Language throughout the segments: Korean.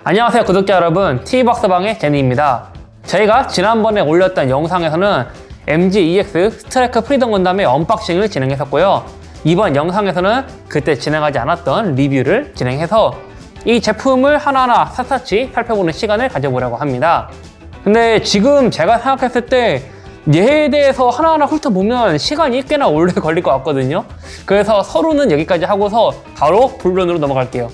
안녕하세요 구독자 여러분, TV박스방의 제니입니다. 저희가 지난번에 올렸던 영상에서는 MG EX 스트라이크 프리덤 건담의 언박싱을 진행했었고요. 이번 영상에서는 그때 진행하지 않았던 리뷰를 진행해서 이 제품을 하나하나 샅샅이 살펴보는 시간을 가져보려고 합니다. 근데 지금 제가 생각했을 때 얘에 대해서 하나하나 훑어보면 시간이 꽤나 오래 걸릴 것 같거든요. 그래서 서론은 여기까지 하고서 바로 본론으로 넘어갈게요.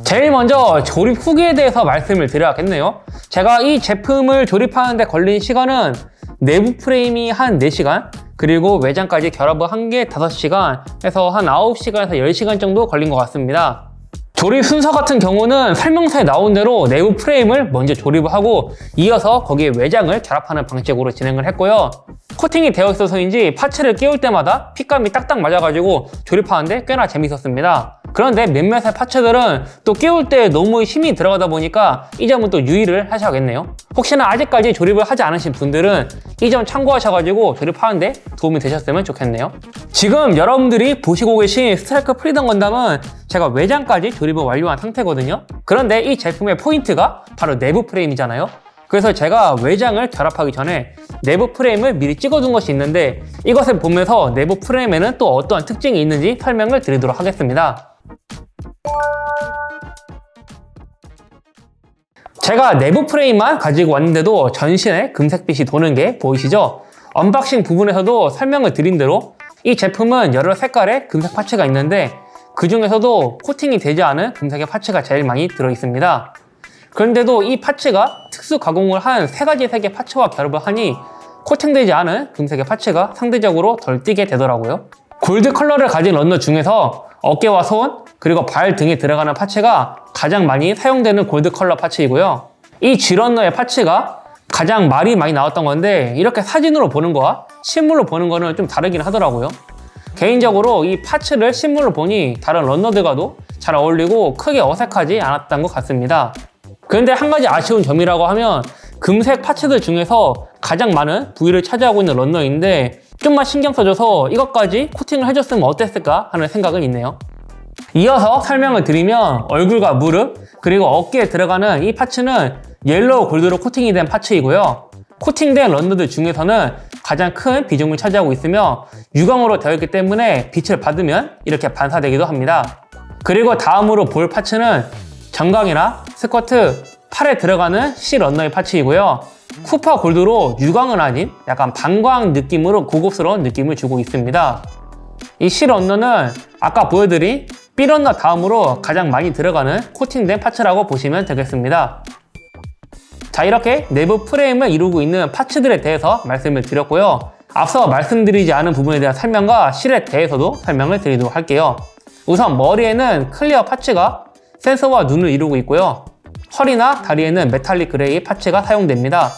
제일 먼저 조립 후기에 대해서 말씀을 드려야겠네요. 제가 이 제품을 조립하는 데 걸린 시간은 내부 프레임이 한 4시간, 그리고 외장까지 결합을 한 게 5시간 해서 한 9시간에서 10시간 정도 걸린 것 같습니다. 조립 순서 같은 경우는 설명서에 나온 대로 내부 프레임을 먼저 조립을 하고 이어서 거기에 외장을 결합하는 방식으로 진행을 했고요. 코팅이 되어 있어서인지 파츠를 끼울 때마다 핏감이 딱딱 맞아가지고 조립하는데 꽤나 재밌었습니다. 그런데 몇몇의 파츠들은 또 끼울 때 너무 힘이 들어가다 보니까 이 점은 또 유의를 하셔야겠네요. 혹시나 아직까지 조립을 하지 않으신 분들은 이 점 참고하셔가지고 조립하는데 도움이 되셨으면 좋겠네요. 지금 여러분들이 보시고 계신 스트라이크 프리덤 건담은 제가 외장까지 조립을 완료한 상태거든요. 그런데 이 제품의 포인트가 바로 내부 프레임이잖아요. 그래서 제가 외장을 결합하기 전에 내부 프레임을 미리 찍어둔 것이 있는데 이것을 보면서 내부 프레임에는 또 어떠한 특징이 있는지 설명을 드리도록 하겠습니다. 제가 내부 프레임만 가지고 왔는데도 전신에 금색빛이 도는 게 보이시죠? 언박싱 부분에서도 설명을 드린 대로 이 제품은 여러 색깔의 금색 파츠가 있는데 그 중에서도 코팅이 되지 않은 금색의 파츠가 제일 많이 들어있습니다. 그런데도 이 파츠가 특수 가공을 한 3가지 색의 파츠와 결합을 하니 코팅되지 않은 금색의 파츠가 상대적으로 덜 띄게 되더라고요. 골드 컬러를 가진 런너 중에서 어깨와 손, 그리고 발 등에 들어가는 파츠가 가장 많이 사용되는 골드 컬러 파츠이고요. 이 G런너의 파츠가 가장 말이 많이 나왔던 건데 이렇게 사진으로 보는 거와 실물로 보는 거는 좀 다르긴 하더라고요. 개인적으로 이 파츠를 실물로 보니 다른 런너들과도 잘 어울리고 크게 어색하지 않았던 것 같습니다. 그런데 한 가지 아쉬운 점이라고 하면 금색 파츠들 중에서 가장 많은 부위를 차지하고 있는 런너인데 좀만 신경 써줘서 이것까지 코팅을 해줬으면 어땠을까 하는 생각은 있네요. 이어서 설명을 드리면 얼굴과 무릎 그리고 어깨에 들어가는 이 파츠는 옐로우 골드로 코팅이 된 파츠이고요. 코팅된 런너들 중에서는 가장 큰 비중을 차지하고 있으며 유광으로 되어 있기 때문에 빛을 받으면 이렇게 반사되기도 합니다. 그리고 다음으로 볼 파츠는 정강이나 스커트, 팔에 들어가는 C 런너의 파츠이고요. 쿠파 골드로 유광은 아닌 약간 반광 느낌으로 고급스러운 느낌을 주고 있습니다. 이 C 런너는 아까 보여드린 B 런너 다음으로 가장 많이 들어가는 코팅된 파츠라고 보시면 되겠습니다. 자, 이렇게 내부 프레임을 이루고 있는 파츠들에 대해서 말씀을 드렸고요. 앞서 말씀드리지 않은 부분에 대한 설명과 실에 대해서도 설명을 드리도록 할게요. 우선 머리에는 클리어 파츠가 센서와 눈을 이루고 있고요. 허리나 다리에는 메탈릭 그레이 파츠가 사용됩니다.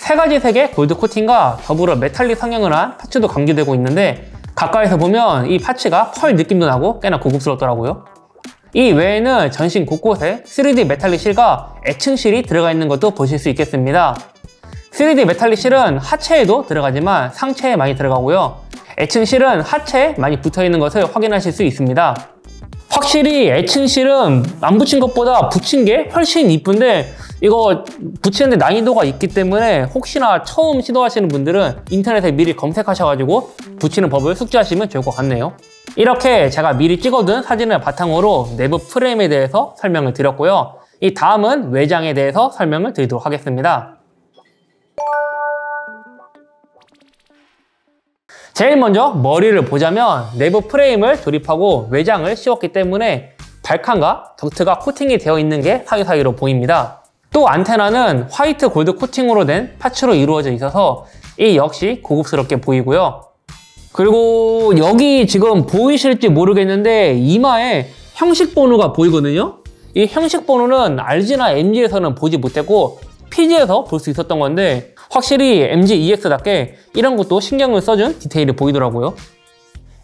3가지 색의 골드 코팅과 더불어 메탈릭 성형을 한 파츠도 강조되고 있는데 가까이서 보면 이 파츠가 펄 느낌도 나고 꽤나 고급스럽더라고요. 이 외에는 전신 곳곳에 3D 메탈릭 실과 애층 실이 들어가 있는 것도 보실 수 있겠습니다. 3D 메탈릭 실은 하체에도 들어가지만 상체에 많이 들어가고요. 애층 실은 하체에 많이 붙어 있는 것을 확인하실 수 있습니다. 확실히 애층 실은 안 붙인 것보다 붙인 게 훨씬 이쁜데 이거 붙이는데 난이도가 있기 때문에 혹시나 처음 시도하시는 분들은 인터넷에 미리 검색하셔가지고 붙이는 법을 숙지하시면 좋을 것 같네요. 이렇게 제가 미리 찍어둔 사진을 바탕으로 내부 프레임에 대해서 설명을 드렸고요. 이 다음은 외장에 대해서 설명을 드리도록 하겠습니다. 제일 먼저 머리를 보자면 내부 프레임을 조립하고 외장을 씌웠기 때문에 발칸과 덕트가 코팅이 되어 있는 게 사이사이로 보입니다. 또 안테나는 화이트 골드 코팅으로 된 파츠로 이루어져 있어서 이 역시 고급스럽게 보이고요. 그리고 여기 지금 보이실지 모르겠는데 이마에 형식 번호가 보이거든요. 이 형식 번호는 RG나 MG에서는 보지 못했고 PG에서 볼 수 있었던 건데 확실히 MG EX답게 이런 것도 신경을 써준 디테일이 보이더라고요.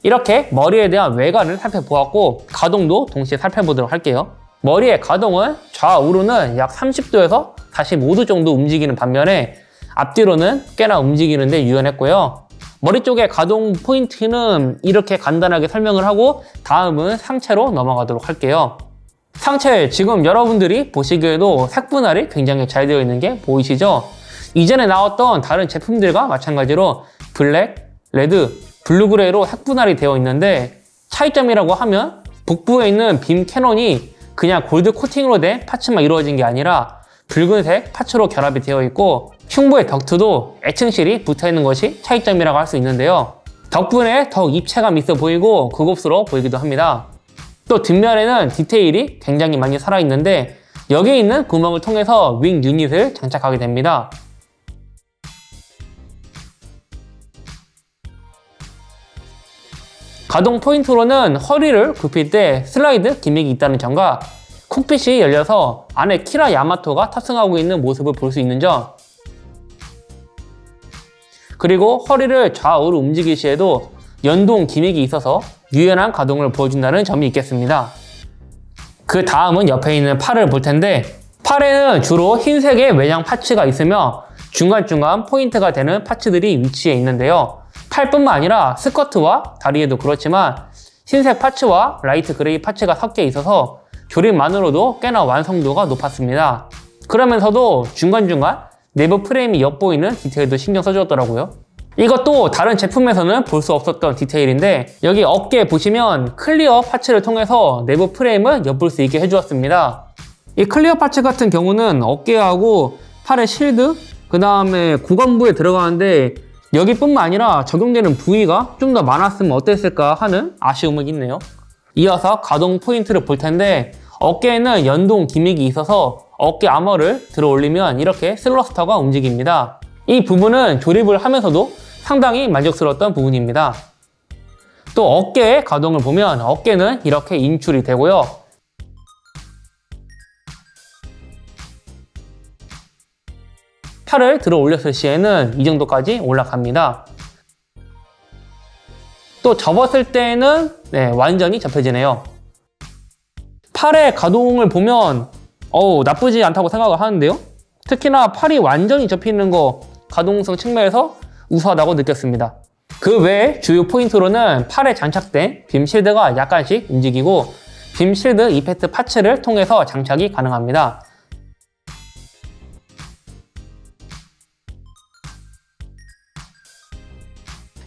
이렇게 머리에 대한 외관을 살펴보았고 가동도 동시에 살펴보도록 할게요. 머리의 가동은 좌우로는 약 30도에서 45도 정도 움직이는 반면에 앞뒤로는 꽤나 움직이는데 유연했고요. 머리 쪽의 가동 포인트는 이렇게 간단하게 설명을 하고 다음은 상체로 넘어가도록 할게요. 상체, 지금 여러분들이 보시기에도 색 분할이 굉장히 잘 되어 있는 게 보이시죠? 이전에 나왔던 다른 제품들과 마찬가지로 블랙, 레드, 블루 그레이로 색 분할이 되어 있는데 차이점이라고 하면 북부에 있는 빔 캐논이 그냥 골드 코팅으로 된 파츠만 이루어진 게 아니라 붉은색 파츠로 결합이 되어 있고 흉부의 덕트도 애층실이 붙어있는 것이 차이점이라고 할 수 있는데요. 덕분에 더욱 입체감 있어 보이고 고급스러워 보이기도 합니다. 또 뒷면에는 디테일이 굉장히 많이 살아있는데 여기에 있는 구멍을 통해서 윙 유닛을 장착하게 됩니다. 가동 포인트로는 허리를 굽힐 때 슬라이드 기믹이 있다는 점과 콕핏이 열려서 안에 키라 야마토가 탑승하고 있는 모습을 볼 수 있는 점, 그리고 허리를 좌우로 움직일 시에도 연동 기믹이 있어서 유연한 가동을 보여준다는 점이 있겠습니다. 그 다음은 옆에 있는 팔을 볼 텐데 팔에는 주로 흰색의 외장 파츠가 있으며 중간중간 포인트가 되는 파츠들이 위치해 있는데요. 팔뿐만 아니라 스커트와 다리에도 그렇지만 흰색 파츠와 라이트 그레이 파츠가 섞여 있어서 조립만으로도 꽤나 완성도가 높았습니다. 그러면서도 중간중간 내부 프레임이 엿보이는 디테일도 신경 써주었더라고요. 이것도 다른 제품에서는 볼 수 없었던 디테일인데 여기 어깨 보시면 클리어 파츠를 통해서 내부 프레임을 엿볼 수 있게 해주었습니다. 이 클리어 파츠 같은 경우는 어깨하고 팔의 실드, 그 다음에 고관부에 들어가는데 여기뿐만 아니라 적용되는 부위가 좀 더 많았으면 어땠을까 하는 아쉬움은 있네요. 이어서 가동 포인트를 볼 텐데 어깨에는 연동 기믹이 있어서 어깨 아머를 들어 올리면 이렇게 슬러스터가 움직입니다. 이 부분은 조립을 하면서도 상당히 만족스러웠던 부분입니다. 또 어깨의 가동을 보면 어깨는 이렇게 인출이 되고요. 팔을 들어 올렸을 시에는 이 정도까지 올라갑니다. 또 접었을 때는 완전히 접혀지네요. 팔의 가동을 보면 나쁘지 않다고 생각을 하는데요. 특히나 팔이 완전히 접히는 거 가동성 측면에서 우수하다고 느꼈습니다. 그 외에 주요 포인트로는 팔에 장착된 빔 실드가 약간씩 움직이고 빔 실드 이펙트 파츠를 통해서 장착이 가능합니다.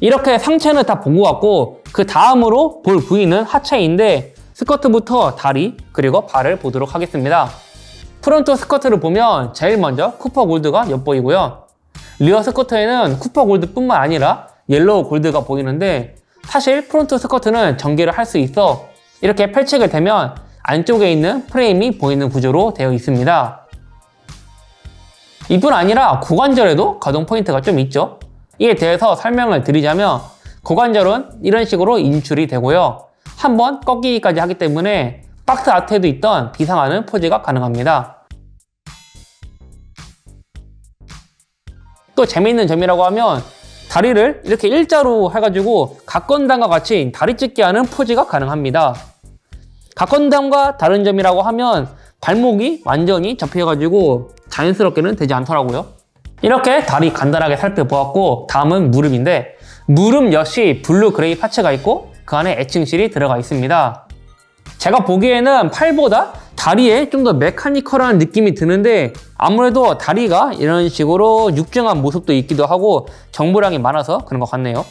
이렇게 상체는 다 본 것 같고 그 다음으로 볼 부위는 하체인데 스커트부터 다리 그리고 발을 보도록 하겠습니다. 프론트 스커트를 보면 제일 먼저 쿠퍼 골드가 엿보이고요. 리어 스커트에는 쿠퍼 골드뿐만 아니라 옐로우 골드가 보이는데 사실 프론트 스커트는 전개를 할 수 있어 이렇게 펼치게 되면 안쪽에 있는 프레임이 보이는 구조로 되어 있습니다. 이뿐 아니라 고관절에도 가동 포인트가 좀 있죠. 이에 대해서 설명을 드리자면 고관절은 이런 식으로 인출이 되고요. 한번 꺾이기까지 하기 때문에 박스 아트에도 있던 비상하는 포즈가 가능합니다. 또 재미있는 점이라고 하면 다리를 이렇게 일자로 해가지고 각건담과 같이 다리 찢기 하는 포즈가 가능합니다. 각건담과 다른 점이라고 하면 발목이 완전히 접혀가지고 자연스럽게는 되지 않더라고요. 이렇게 다리 간단하게 살펴보았고 다음은 무릎인데 무릎 역시 블루 그레이 파츠가 있고 그 안에 애층실이 들어가 있습니다. 제가 보기에는 팔보다 다리에 좀 더 메카니컬한 느낌이 드는데 아무래도 다리가 이런 식으로 육중한 모습도 있기도 하고 정보량이 많아서 그런 것 같네요.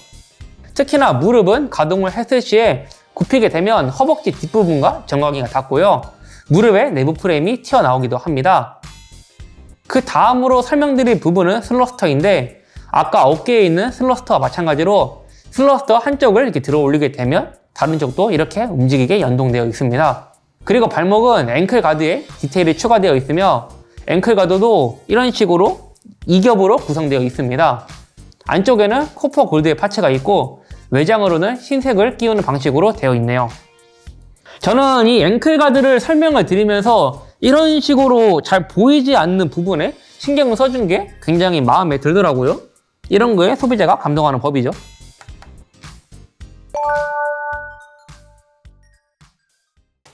특히나 무릎은 가동을 했을 시에 굽히게 되면 허벅지 뒷부분과 정강이가 닿고요. 무릎의 내부 프레임이 튀어나오기도 합니다. 그 다음으로 설명드릴 부분은 슬러스터인데 아까 어깨에 있는 슬러스터와 마찬가지로 슬러스터 한쪽을 이렇게 들어 올리게 되면 다른 쪽도 이렇게 움직이게 연동되어 있습니다. 그리고 발목은 앵클 가드에 디테일이 추가되어 있으며 앵클 가드도 이런 식으로 2겹으로 구성되어 있습니다. 안쪽에는 코퍼 골드의 파츠가 있고 외장으로는 흰색을 끼우는 방식으로 되어 있네요. 저는 이 앵클 가드를 설명을 드리면서 이런 식으로 잘 보이지 않는 부분에 신경을 써준 게 굉장히 마음에 들더라고요. 이런 거에 소비자가 감동하는 법이죠.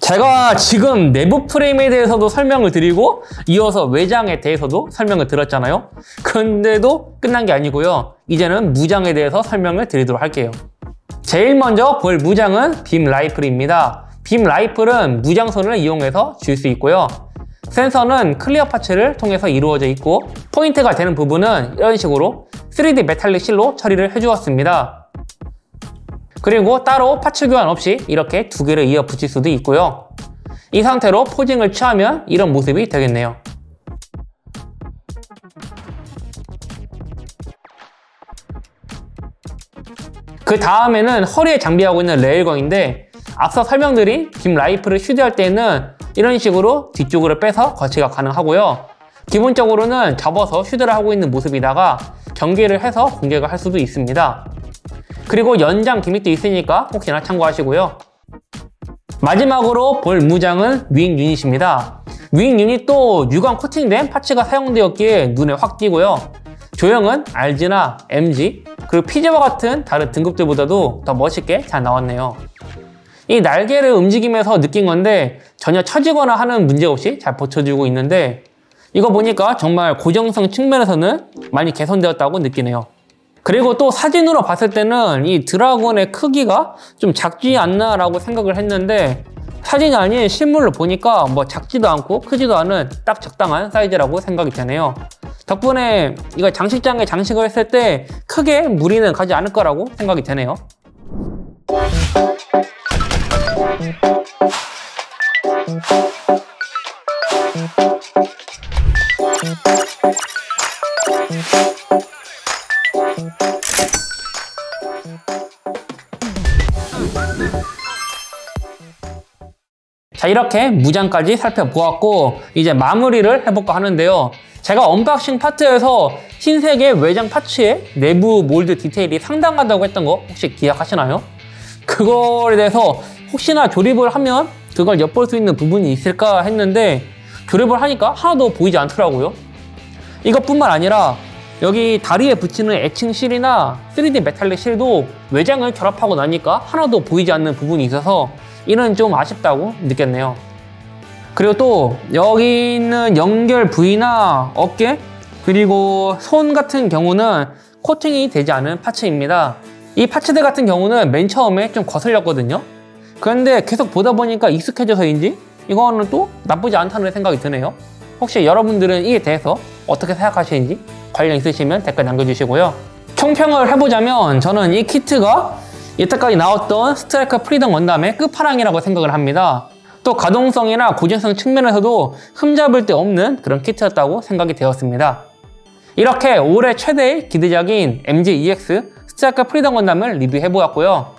제가 지금 내부 프레임에 대해서도 설명을 드리고 이어서 외장에 대해서도 설명을 드렸잖아요. 근데도 끝난 게 아니고요. 이제는 무장에 대해서 설명을 드리도록 할게요. 제일 먼저 볼 무장은 빔 라이플입니다. 빔 라이플은 무장선을 이용해서 줄 수 있고요. 센서는 클리어 파츠를 통해서 이루어져 있고 포인트가 되는 부분은 이런 식으로 3D 메탈릭 실로 처리를 해주었습니다. 그리고 따로 파츠 교환 없이 이렇게 두 개를 이어 붙일 수도 있고요. 이 상태로 포징을 취하면 이런 모습이 되겠네요. 그 다음에는 허리에 장비하고 있는 레일건인데 앞서 설명드린 빔 라이플을 휴대할 때는 이런 식으로 뒤쪽으로 빼서 거치가 가능하고요. 기본적으로는 접어서 휴대를 하고 있는 모습이다가 경계를 해서 공격을 할 수도 있습니다. 그리고 연장 기믹도 있으니까 혹시나 참고하시고요. 마지막으로 볼 무장은 윙 유닛입니다. 윙 유닛도 유광 코팅된 파츠가 사용되었기에 눈에 확 띄고요. 조형은 RG나 MG, 그리고 PG와 같은 다른 등급들보다도 더 멋있게 잘 나왔네요. 이 날개를 움직이면서 느낀 건데 전혀 처지거나 하는 문제 없이 잘 버텨주고 있는데 이거 보니까 정말 고정성 측면에서는 많이 개선되었다고 느끼네요. 그리고 또 사진으로 봤을 때는 이 드라곤의 크기가 좀 작지 않나 라고 생각을 했는데 사진이 아닌 실물로 보니까 뭐 작지도 않고 크지도 않은 딱 적당한 사이즈라고 생각이 되네요. 덕분에 이거 장식장에 장식을 했을 때 크게 무리는 가지 않을 거라고 생각이 되네요. 자, 이렇게 무장까지 살펴보았고 이제 마무리를 해볼까 하는데요. 제가 언박싱 파트에서 흰색의 외장 파츠의 내부 몰드 디테일이 상당하다고 했던 거 혹시 기억하시나요? 그거에 대해서 혹시나 조립을 하면 그걸 엿볼 수 있는 부분이 있을까 했는데 조립을 하니까 하나도 보이지 않더라고요. 이것뿐만 아니라 여기 다리에 붙이는 애칭 실이나 3D 메탈릭 실도 외장을 결합하고 나니까 하나도 보이지 않는 부분이 있어서 이는 좀 아쉽다고 느꼈네요. 그리고 또 여기 있는 연결 부위나 어깨 그리고 손 같은 경우는 코팅이 되지 않은 파츠입니다. 이 파츠들 같은 경우는 맨 처음에 좀 거슬렸거든요. 그런데 계속 보다 보니까 익숙해져서인지 이거는 또 나쁘지 않다는 생각이 드네요. 혹시 여러분들은 이에 대해서 어떻게 생각하시는지 관련 있으시면 댓글 남겨주시고요. 총평을 해보자면 저는 이 키트가 이때까지 나왔던 스트라이커 프리덤 건담의 끝판왕이라고 생각을 합니다. 또 가동성이나 고진성 측면에서도 흠잡을 데 없는 그런 키트였다고 생각이 되었습니다. 이렇게 올해 최대의 기대작인 MG-EX 스트라이커 프리덤 건담을 리뷰해보았고요.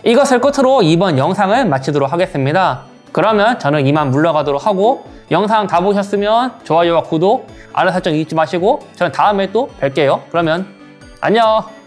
이것을 끝으로 이번 영상을 마치도록 하겠습니다. 그러면 저는 이만 물러가도록 하고 영상 다 보셨으면 좋아요와 구독, 알람 설정 잊지 마시고 저는 다음에 또 뵐게요. 그러면 안녕!